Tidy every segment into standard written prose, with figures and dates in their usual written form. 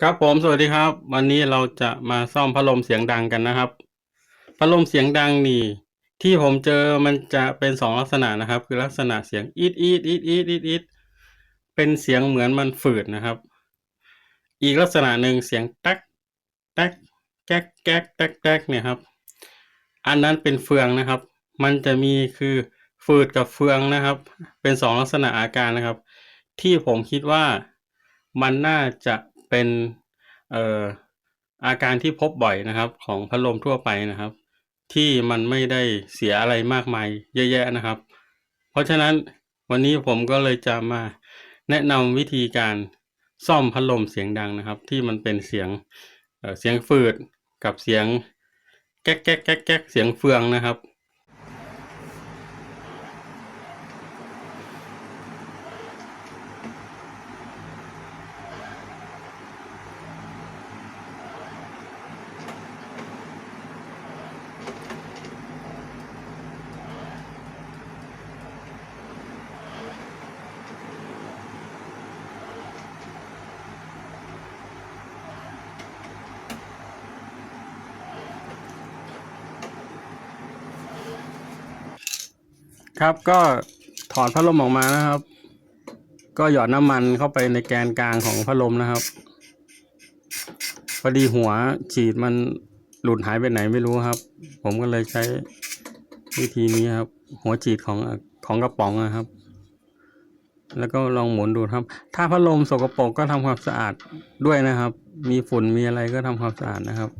ครับผมสวัสดีครับวันนี้เราจะมาซ่อมพัดลมเสียงดังกันนะครับพัดลมเสียงดังนี่ที่ผมเจอมันจะเป็น2ลักษณะนะครับคือลักษณะเสียงอีดอีดอีดอีดอีดอีดเป็นเสียงเหมือนมันฝืดนะครับอีกลักษณะหนึ่งเสียงแต๊กแต๊กแก๊กแก๊กแต๊กแต๊กเนี่ยครับอันนั้นเป็นเฟืองนะครับมันจะมีคือฝืดกับเฟืองนะครับเป็น2ลักษณะอาการนะครับที่ผมคิดว่ามันน่าจะเป็นเอ่ออาการที่พบบ่อยนะครับของพัดลมทั่วไปนะครับที่มันไม่ได้เสียอะไรมากมายเยอะแยะนะครับเพราะฉะนั้นวันนี้ผมก็เลยจะมาแนะนำวิธีการซ่อมพัดลมเสียงดังนะครับที่มันเป็นเสียงเสียงฝืดกับเสียงแก๊กแก๊กแก๊กแก๊กเสียงเฟืองนะครับ ครับก็ถอดพัดลมออกมานะครับก็หยอดน้ำมันเข้าไปในแกนกลางของพัดลมนะครับพอดีหัวฉีดมันหลุดหายไปไหนไม่รู้ครับผมก็เลยใช้วิธีนี้ครับหัวฉีดของกระป๋องนะครับแล้วก็ลองหมุนดูครับถ้าพัดลมสกปรกก็ทำความสะอาดด้วยนะครับมีฝุ่นมีอะไรก็ทำความสะอาดนะครับ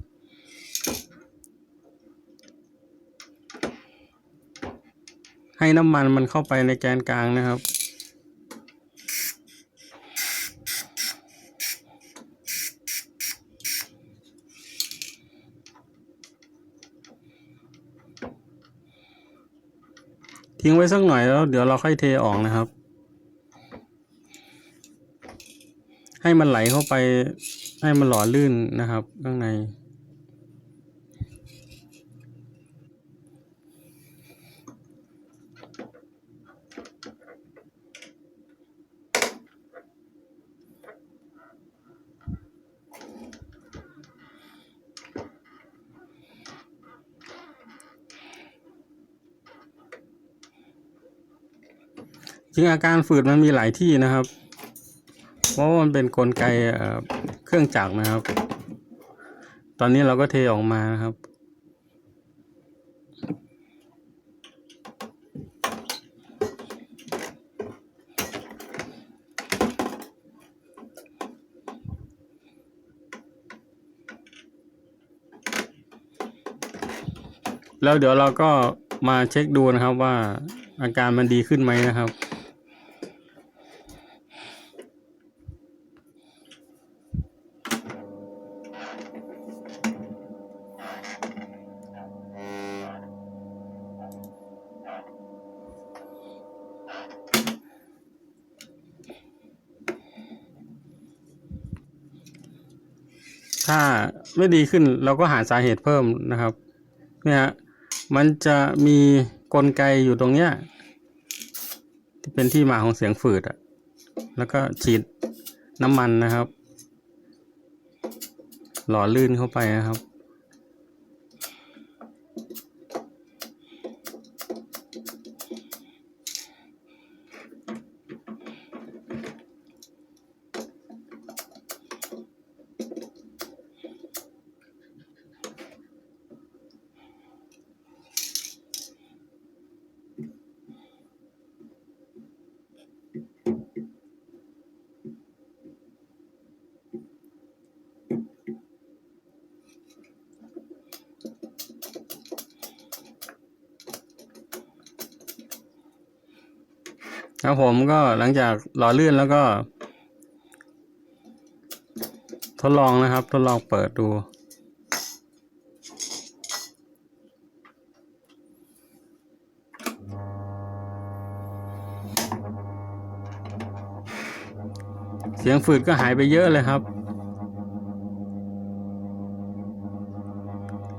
ให้น้ำมันมันเข้าไปในแกนกลางนะครับทิ้งไว้สักหน่อยแล้วเดี๋ยวเราค่อยเทออกนะครับให้มันไหลเข้าไปให้มันหล่อลื่นนะครับข้างในจริงอาการฝืดมันมีหลายที่นะครับเพราะว่ามันเป็นกลไกเครื่องจักรนะครับตอนนี้เราก็เทออกมานะครับแล้วเดี๋ยวเราก็มาเช็คดูนะครับว่าอาการมันดีขึ้นไหมนะครับถ้าไม่ดีขึ้นเราก็หาสาเหตุเพิ่มนะครับเนี่ยมันจะมีกลไกอยู่ตรงเนี้ยที่เป็นที่มาของเสียงฝืดอะแล้วก็ฉีดน้ำมันนะครับหล่อลื่นเข้าไปนะครับแล้วผมก็หลังจากหล่อลื่นแล้วก็ทดลองนะครับทดลองเปิดดูเสียงฝืดก็หายไปเยอะเลยครับ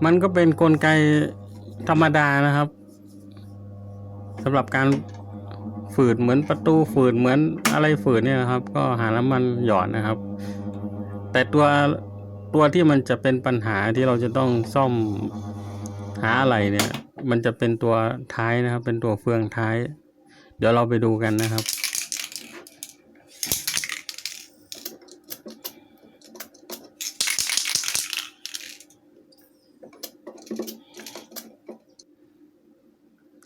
มันก็เป็นกลไกธรรมดานะครับสำหรับการฝืดเหมือนประตูฝืดเหมือนอะไรฝืดเนี่ยนะครับก็หาน้ำมันหยอดนะครับแต่ แต่ตัวที่มันจะเป็นปัญหาที่เราจะต้องซ่อมหาอะไรเนี่ย มันจะเป็นตัวท้ายนะครับ เป็นตัวเฟืองท้าย เดี๋ยวเราไปดูกันนะครับ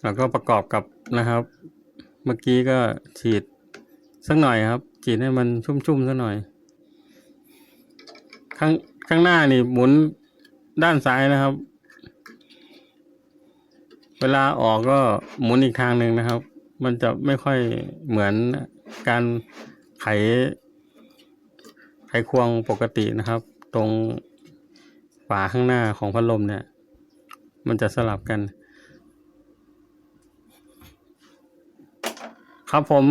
แล้วก็ประกอบกับนะครับ เมื่อกี้ก็ฉีดสักหน่อยครับฉีดให้มันชุ่มๆสักหน่อยข้างหน้านี่หมุนด้านซ้ายนะครับ เวลาออกก็หมุนอีกทางหนึ่งนะครับ มันจะไม่ค่อยเหมือนการไขควงปกตินะครับ ตรงฝาข้างหน้าของพัดลมเนี่ย มันจะสลับกันครับผม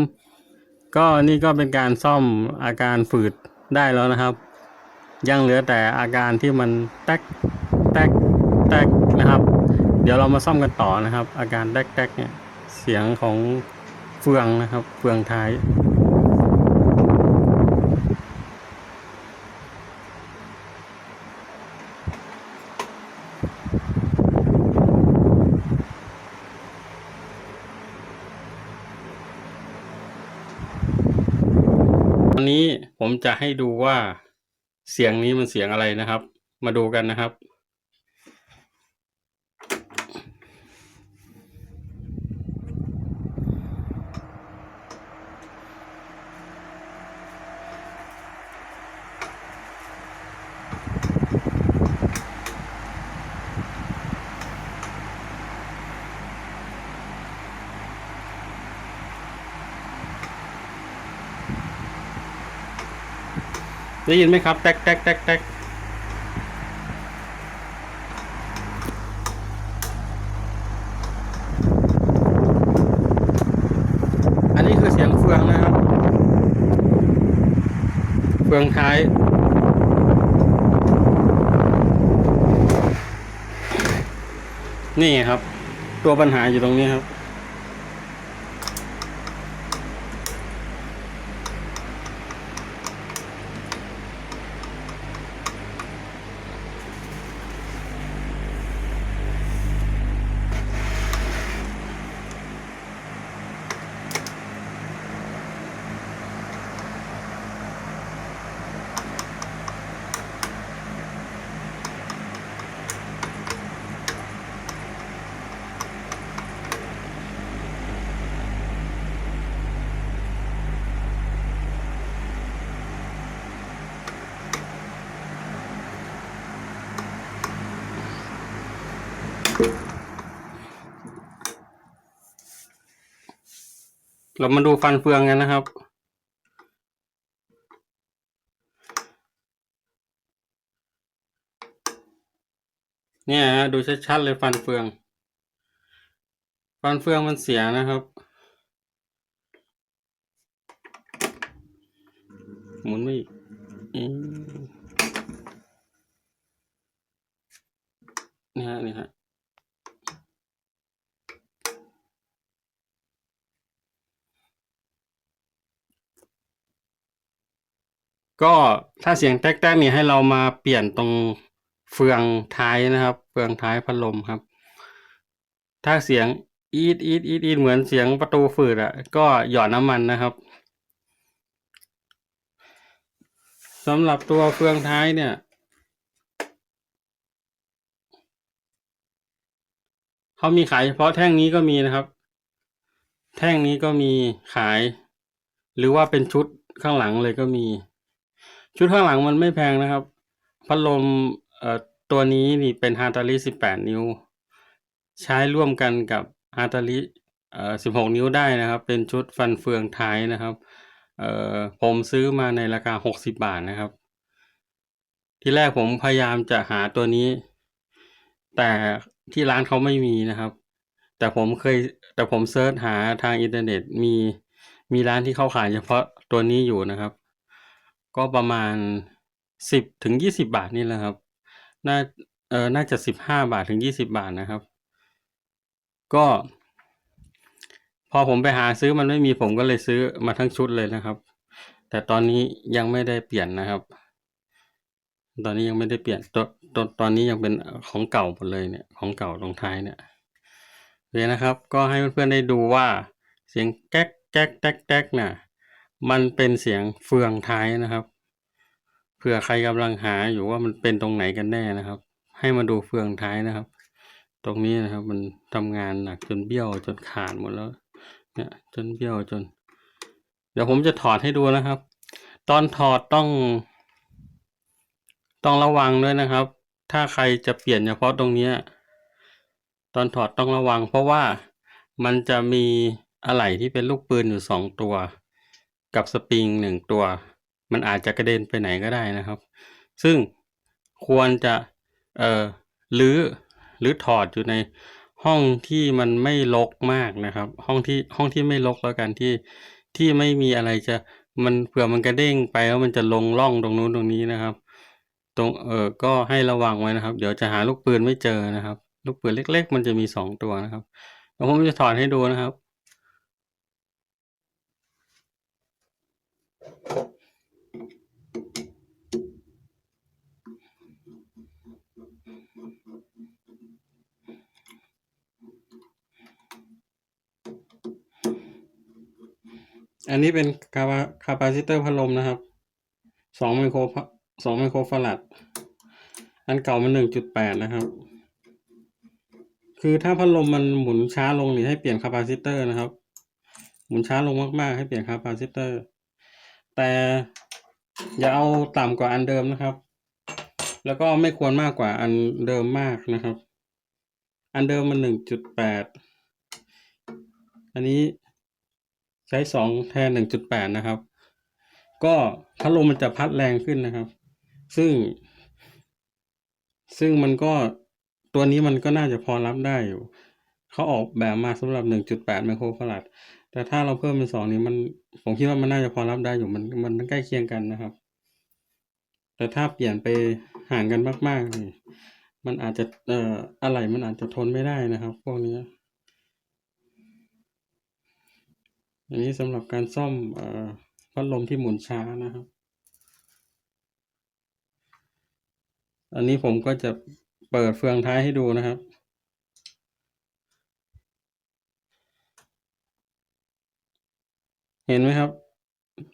ก็นี่ก็เป็นการซ่อมอาการฝืดได้แล้วนะครับยังเหลือแต่อาการที่มันแตกนะครับเดี๋ยวเรามาซ่อมกันต่อนะครับอาการแตกเนี่ยเสียงของเฟืองนะครับเฟืองท้ายตอนนี้ผมจะให้ดูว่าเสียงนี้มันเสียงอะไรนะครับ มาดูกันนะครับได้ยินไหมครับแตกอันนี้คือเสียงเฟืองนะครับเฟืองท้ายนี่ครับตัวปัญหาอยู่ตรงนี้ครับเรามาดูฟันเฟืองกันนะครับเนี่ยฮะดูชัดๆเลยฟันเฟืองมันเสียนะครับหมุนไม่อีกนี่ฮะก็ถ้าเสียงแต๊กๆเนี่ยให้เรามาเปลี่ยนตรงเฟืองท้ายนะครับเฟืองท้ายพัดลมครับถ้าเสียงอีดเหมือนเสียงประตูฝืดอ่ะก็หยอดน้ำมันนะครับสำหรับตัวเฟืองท้ายเนี่ยเขามีขายเฉพาะแท่งนี้ก็มีนะครับแท่งนี้ก็มีขายหรือว่าเป็นชุดข้างหลังเลยก็มีชุดข้างหลังมันไม่แพงนะครับพัดลมตัวนี้นี่เป็นฮาตาริ18 นิ้วใช้ร่วมกันกับฮาตาริ16 นิ้วได้นะครับเป็นชุดฟันเฟืองท้ายนะครับผมซื้อมาในราคา60 บาทนะครับที่แรกผมพยายามจะหาตัวนี้แต่ที่ร้านเขาไม่มีนะครับแต่ผมเซิร์ชหาทางอินเทอร์เน็ตมีร้านที่เขาขายเฉพาะตัวนี้อยู่นะครับก็ประมาณ10 ถึง 20 บาทนี่แหละครับน่าจะ15 บาทถึง20 บาทนะครับก็พอผมไปหาซื้อมันไม่มีผมก็เลยซื้อมาทั้งชุดเลยนะครับแต่ตอนนี้ยังไม่ได้เปลี่ยนนะครับ ตอนนี้ยังไม่ได้เปลี่ยนตอนนี้ยังเป็นของเก่าหมดเลยเนี่ยของเก่าตรงท้ายเนี่ยโอเคนะครับ ก็ให้เพื่อนๆได้ดูว่าเสียงแก๊กแก๊กแก๊กแก๊กน่ะมันเป็นเสียงเฟืองท้ายนะครับเผื่อใครกำลังหาอยู่ว่ามันเป็นตรงไหนกันแน่นะครับ ให้มาดูเฟืองท้ายนะครับ ตรงนี้นะครับ มันทำงานหนักจนเบี้ยวจนขาดหมดแล้ว เนี่ยจนเบี้ยวจน เดี๋ยวผมจะถอดให้ดูนะครับ ตอนถอดต้องระวังด้วยนะครับ ถ้าใครจะเปลี่ยนเฉพาะตรงนี้ตอนถอดต้องระวังเพราะว่ามันจะมีอะไหล่ที่เป็นลูกปืนอยู่2ตัวกับสปริง1ตัวมันอาจจะกระเด็นไปไหนก็ได้นะครับซึ่งควรจะรื้อหรือถอดอยู่ในห้องที่มันไม่รกมากนะครับห้องที่ไม่รกแล้วกันที่ไม่มีอะไรจะมันเผื่อมันกระเด้งไปแล้วมันจะลงร่องตรงนู้นตรงนี้นะครับตรงก็ให้ระวังไว้นะครับเดี๋ยวจะหาลูกปืนไม่เจอนะครับลูกปืนเล็กๆมันจะมี2ตัวนะครับเดี๋ยวผมจะถอดให้ดูนะครับอันนี้เป็นคาปาซิเตอร์พัดลมนะครับ2ไมโครฟาราดอันเก่ามัน 1.8 นะครับคือถ้าพัดลมมันหมุนช้าลงนี่ให้เปลี่ยนคาปาซิเตอร์นะครับหมุนช้าลงมากๆให้เปลี่ยนคาปาซิเตอร์แต่อย่าเอาต่ำกว่าอันเดิมนะครับแล้วก็ไม่ควรมากกว่าอันเดิมมากนะครับอันเดิมมัน 1.8 อันนี้ใช้2แทน 1.8 นะครับก็พัดลมมันจะพัดแรงขึ้นนะครับซึ่งมันก็ตัวนี้มันก็น่าจะพอรับได้อยู่เขาออกแบบมาสำหรับ 1.8 ไมโครฟาราดแต่ถ้าเราเพิ่มเป็น2นี้ผมคิดว่ามันน่าจะพอรับได้อยู่มันใกล้เคียงกันนะครับแต่ถ้าเปลี่ยนไปห่างกันมากๆนี่มันอาจจะอะไหล่มันอาจจะทนไม่ได้นะครับพวกนี้อันนี้สำหรับการซ่อมพัดลมที่หมุนช้านะครับอันนี้ผมก็จะเปิดเฟืองท้ายให้ดูนะครับเห็นไหมครับ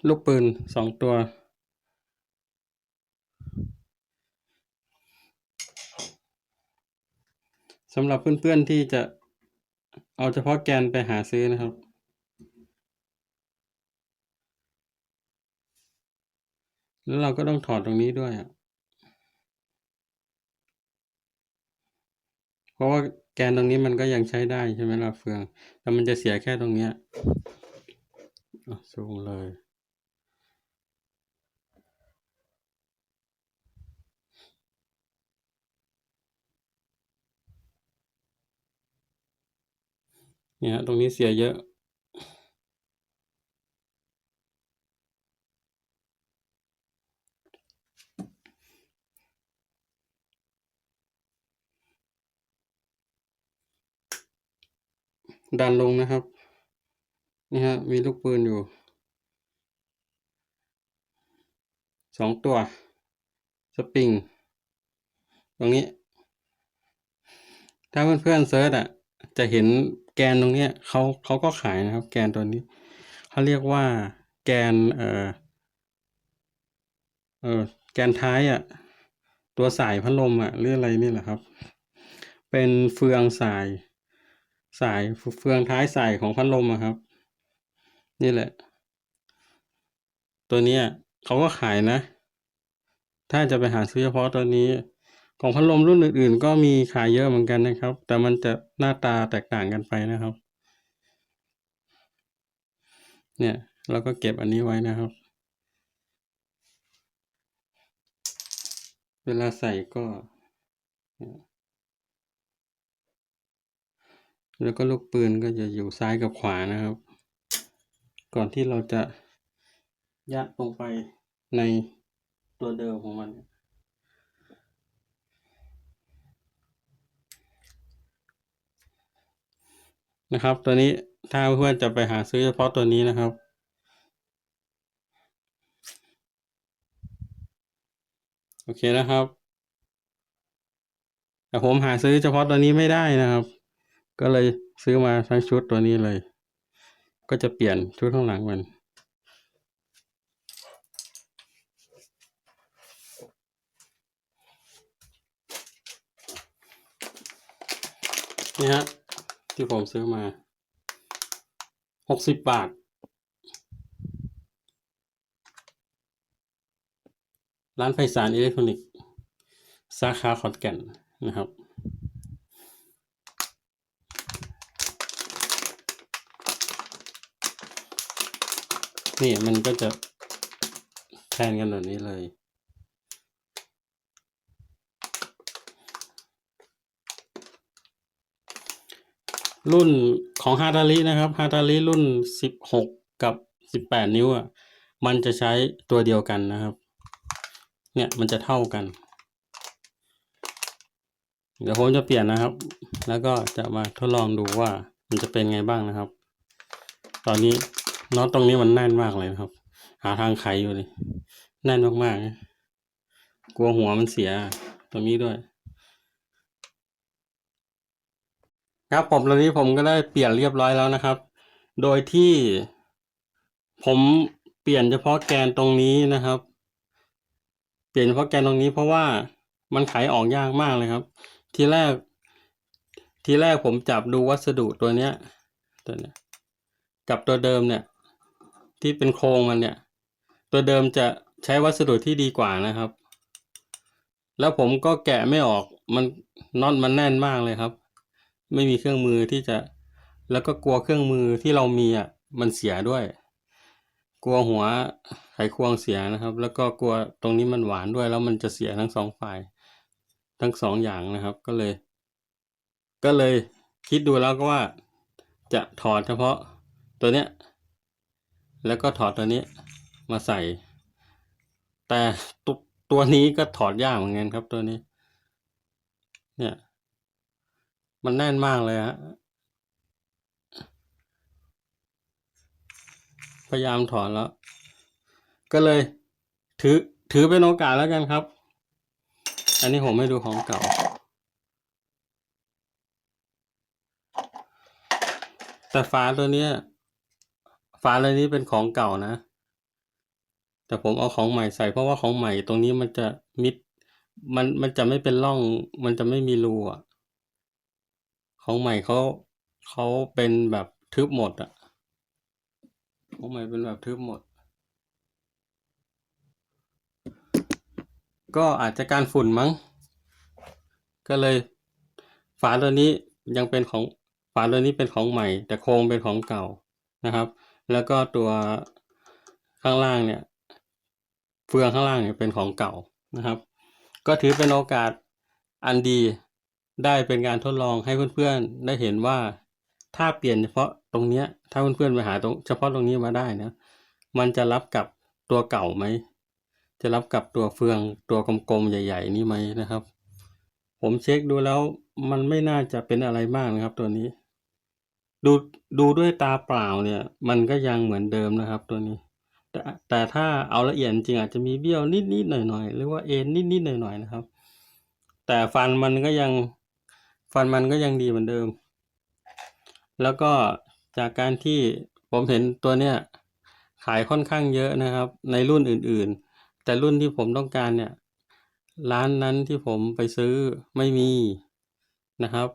ลูกปืน2ตัวสำหรับเพื่อนๆที่จะเอาเฉพาะแกนไปหาซื้อนะครับแล้วเราก็ต้องถอดตรงนี้ด้วยเพราะว่าแกนตรงนี้มันก็ยังใช้ได้ใช่ไหมล่ะเฟืองแต่มันจะเสียแค่ตรงเนี้ยสูงเลยเนี่ยตรงนี้เสียเยอะดันลงนะครับนี่ฮะมีลูกปืนอยู่2ตัวสปริงตรงนี้ถ้าเพื่อนๆเซิร์ชจะเห็นแกนตรงเนี้ยเขาก็ขายนะครับแกนตัวนี้เขาเรียกว่าแกนแกนท้ายตัวสายพัดลมหรืออะไรนี่แหละครับเป็นเฟืองสายเฟืองท้ายสายของพัดลมครับนี่แหละตัวเนี้ยเขาก็ขายนะถ้าจะไปหาซื้อเฉพาะตัวนี้ของพัดลมรุ่นอื่นๆก็มีขายเยอะเหมือนกันนะครับแต่มันจะหน้าตาแตกต่างกันไปนะครับเนี่ยเราก็เก็บอันนี้ไว้นะครับเวลาใส่ก็แล้วก็ลูกปืนก็จะอยู่ซ้ายกับขวานะครับก่อนที่เราจะยัดลงไปในตัวเดิมของมันนะครับตัวนี้ถ้าเพื่อนจะไปหาซื้อเฉพาะตัวนี้นะครับ โอเคนะครับแต่ผมหาซื้อเฉพาะตัวนี้ไม่ได้นะครับก็เลยซื้อมาทั้งชุดตัวนี้เลยก็จะเปลี่ยนชุดข้างหลังมันนี่ฮะที่ผมซื้อมา60 บาทร้านไพศาลอิเล็กทรอนิกส์สาขาขอนแก่นนะครับนี่มันก็จะแทนกันแบบนี้เลยรุ่นของฮาตาลินะครับฮาตาลิรุ่น16กับ18นิ้วอ่ะมันจะใช้ตัวเดียวกันนะครับเนี่ยมันจะเท่ากันเดี๋ยวผมจะเปลี่ยนนะครับแล้วก็จะมาทดลองดูว่ามันจะเป็นไงบ้างนะครับตอนนี้น็อตตรงนี้มันแน่นมากเลยนะครับหาทางไขอยู่เลยแน่นมากๆกลัวหัวมันเสียตรงนี้ด้วยครับผมตอนนี้ผมก็ได้เปลี่ยนเรียบร้อยแล้วนะครับโดยที่ผมเปลี่ยนเฉพาะแกนตรงนี้นะครับเปลี่ยนเฉพาะแกนตรงนี้เพราะว่ามันไขออกยากมากเลยครับทีแรกผมจับดูวัสดุตัวเนี้ยกับตัวเดิมเนี่ยที่เป็นโครงมันเนี่ยตัวเดิมจะใช้วัสดุที่ดีกว่านะครับแล้วผมก็แกะไม่ออกมันน็อตมันแน่นมากเลยครับไม่มีเครื่องมือที่จะแล้วก็กลัวเครื่องมือที่เรามีอ่ะมันเสียด้วยกลัวหัวไขควงเสียนะครับแล้วก็กลัวตรงนี้มันหวานด้วยแล้วมันจะเสียทั้ง2 ฝ่ายทั้ง2อย่างนะครับก็เลยคิดดูแล้วก็ว่าจะถอดเฉพาะตัวเนี้ยแล้วก็ถอดตัวนี้มาใส่แต่ตัวนี้ก็ถอดยากเหมือนกันครับตัวนี้เนี่ยมันแน่นมากเลยฮะพยายามถอดแล้วก็เลยถือเป็นโอกาสแล้วกันครับอันนี้ผมให้ดูของเก่าแต่ฝาตัวนี้เป็นของเก่านะแต่ผมเอาของใหม่ใส่เพราะว่าของใหม่ตรงนี้มันจะมิดมันจะไม่เป็นร่องมันจะไม่มีรูอ่ะของใหม่เขาเป็นแบบทึบหมดอ่ะของใหม่เป็นแบบทึบหมดก็อาจจะการฝุ่นมั้งก็เลยฝาตัวนี้ยังเป็นของฝาตัวนี้เป็นของใหม่แต่โครงเป็นของเก่านะครับแล้วก็ตัวข้างล่างเนี่ยเฟืองข้างล่างเนี่ยเป็นของเก่านะครับก็ถือเป็นโอกาสอันดีได้เป็นการทดลองให้เพื่อนๆได้เห็นว่าถ้าเปลี่ยนเฉพาะตรงเนี้ยถ้าเพื่อนๆไปหาตรงเฉพาะตรงนี้มาได้นะมันจะรับกับตัวเก่าไหมจะรับกับตัวเฟืองตัวกลมๆใหญ่ๆนี่ไหมนะครับผมเช็คดูแล้วมันไม่น่าจะเป็นอะไรมากนะครับตัวนี้ดูด้วยตาเปล่าเนี่ยมันก็ยังเหมือนเดิมนะครับตัวนี้แต่ถ้าเอาละเอียดจริงอาจจะมีเบี้ยวนิดๆหน่อยๆหรือว่าเอ็นนิดๆหน่อยๆนะครับแต่ฟันมันก็ยังดีเหมือนเดิมแล้วก็จากการที่ผมเห็นตัวเนี้ยขายค่อนข้างเยอะนะครับในรุ่นอื่นๆแต่รุ่นที่ผมต้องการเนี่ยร้านนั้นที่ผมไปซื้อไม่มีนะครับ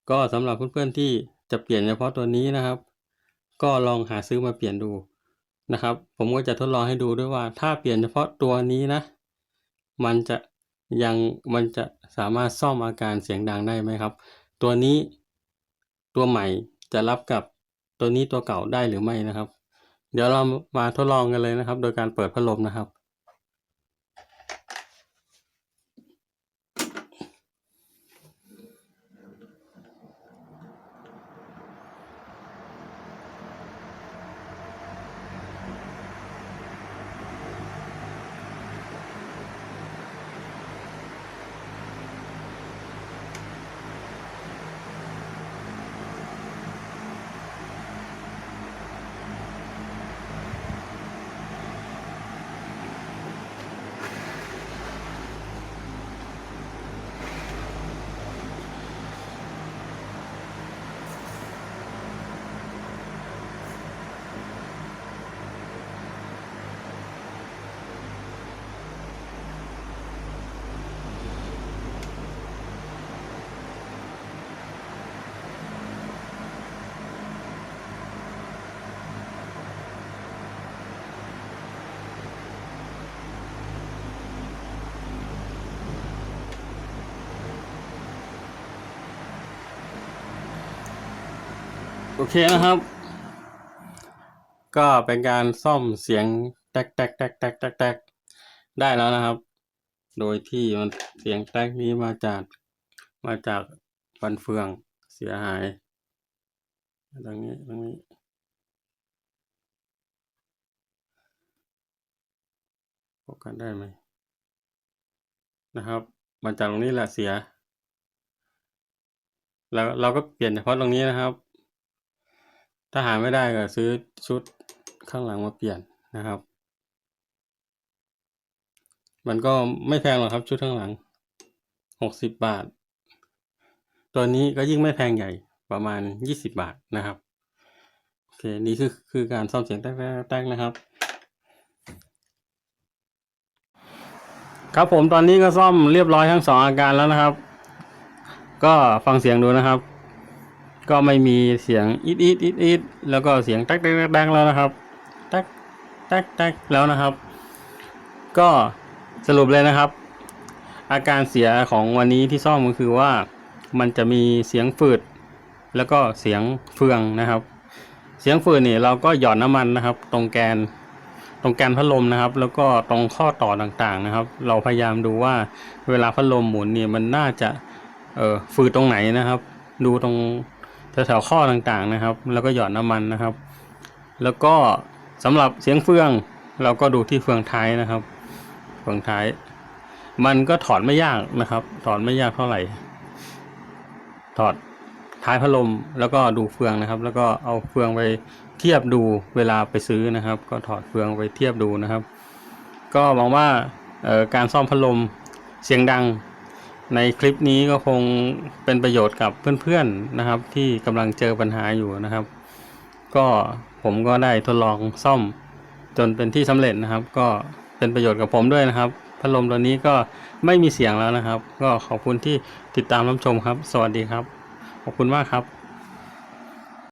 ก็สำหรับเพื่อนๆที่จะเปลี่ยนเฉพาะตัวนี้นะครับก็ลองหาซื้อมาเปลี่ยนดูนะครับผมก็จะทดลองให้ดูด้วยว่าถ้าเปลี่ยนเฉพาะตัวนี้นะมันจะมันจะสามารถซ่อมอาการเสียงดังได้ไหมครับตัวนี้ตัวใหม่จะรับกับตัวนี้ตัวเก่าได้หรือไม่นะครับเดี๋ยวเรามาทดลองกันเลยนะครับโดยการเปิดพัดลมนะครับ โอเคนะครับ ก็เป็นการซ่อมเสียงแตกได้แล้วนะครับ โดยที่มันเสียงแตกนี้มาจากฟันเฟืองเสียหายตรงนี้พบกันได้ไหมนะครับมาจากตรงนี้แหละเสีย แล้วเราก็เปลี่ยนเฉพาะตรงนี้นะครับ ถ้าหาไม่ได้ก็ซื้อชุดข้างหลังมาเปลี่ยนนะครับ มันก็ไม่แพงหรอกครับชุดข้างหลัง60 บาท ตัวนี้ก็ยิ่งไม่แพงใหญ่ประมาณ20 บาทนะครับโอเคนี่คือการซ่อมเสียงแตกนะครับครับผมตอนนี้ก็ซ่อมเรียบร้อยทั้ง2อาการแล้วนะครับ ก็ฟังเสียงดูนะครับ ก็ไม่มีเสียงอีดแล้วก็เสียงแตกแล้วนะครับแตกแล้วนะครับ ก็สรุปเลยนะครับ อาการเสียของวันนี้ที่ซ่อมก็คือว่ามันจะมีเสียงฝืดแล้วก็เสียงเฟืองนะครับ เสียงฝืดนี่เราก็หยอดน้ำมันนะครับ ตรงแกนพัดลมนะครับ แล้วก็ตรงข้อต่อต่างๆนะครับ เราพยายามดูว่าเวลาพัดลมหมุนเนี่ยมันน่าจะฝืดตรงไหนนะครับ ดูตรงแถวๆข้อต่างๆนะครับ แล้วก็หยอดน้ำมันนะครับ แล้วก็สำหรับเสียงเฟืองเราก็ดูที่เฟืองท้ายนะครับเฟืองท้ายมันก็ถอดไม่ยากนะครับถอดไม่ยากเท่าไหร่ถอดท้ายพัดลมแล้วก็ดูเฟืองนะครับแล้วก็เอาเฟืองไปเทียบดูเวลาไปซื้อนะครับ ก็ถอดเฟืองไปเทียบดูนะครับ ก็หวังว่าการซ่อมพัดลมเสียงดังในคลิปนี้ก็คงเป็นประโยชน์กับเพื่อนๆนะครับที่กำลังเจอปัญหาอยู่นะครับก็ผมก็ได้ทดลองซ่อมจนเป็นที่สำเร็จนะครับก็เป็นประโยชน์กับผมด้วยนะครับพัดลมตัวนี้ก็ไม่มีเสียงแล้วนะครับก็ขอบคุณที่ติดตามรับชมครับสวัสดีครับขอบคุณมากครับ